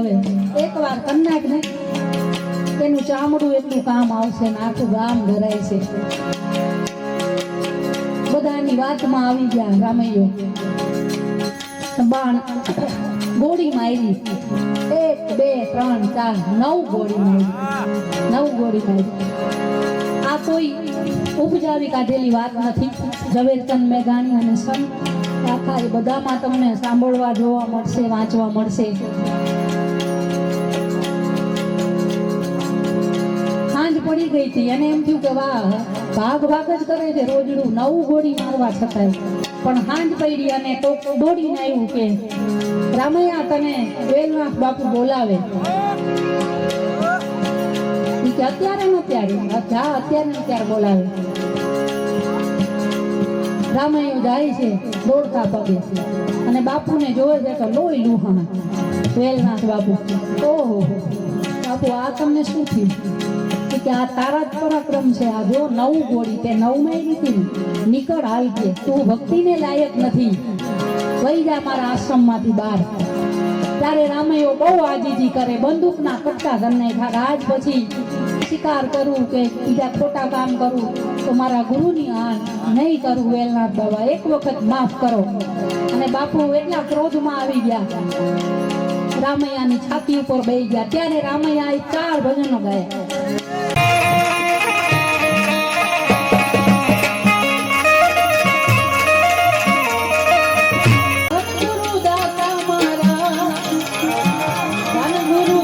હવે એકવાર કન્નાક ને તેનું ચામડું એટલું કામ આવશે ને આખું ગામ ધરાય છે. બધાની વાતમાં આવી ગયા રામૈયો. બાણ ગોળી મારી 1 2 3 4 9 ગોળી મારી. 9 ગોળી મારી. આ કોઈ ઉપજાવી કાઢેલી વાત નથી. ઝવેરચંદ મેઘાણી અને સંત આખા એ બધામાં તમને સાંભળવા જોવા મળશે, વાંચવા મળશે. સાંજ પડી ગઈ હતી અને એમ થયું કે વાહ, ભાગ ભાગ જ કરે છે રોજડું 9 ગોળી મારવા છતાંય. પણ સાંજ પડી અને કોક દોડીને આવ્યું કે રામૈયા તને વેલનાથ બાપુ બોલાવે. કે અત્યારે ને અત્યારે બોલાવે. રામૈયો જાય છે દોડતા પગે અને બાપુને જોવે છે તો લોહી લુહાણ. વેલનાથ બાપુ, ઓહો બાપુ આ તમને શું થયું? કે આ તારા જ પરાક્રમ છે. આ જો 9 ગોળી તે 9 માં લીધી. નીકળ હાલ કે તું ભક્તિને લાયક નથી, વહી જા મારા આશ્રમમાંથી બહાર. ત્યારે રામૈયો બહુ આજીજી કરે, બંદૂકના કટ્ટા કરી નાખ્યા. આજ પછી શિકાર કરું કે બીજા ખોટા કામ કરું તો મારા ગુરુની આણ નહીં કરું. વેલનાથ બાબા એક વખત માફ કરો. અને બાપુ એટલા ક્રોધમાં આવી ગયા, રામૈયાની છાતી ઉપર બેસી ગયા. ત્યારે રામૈયાએ 4 ભજનો ગાયા. મારા ગુરુ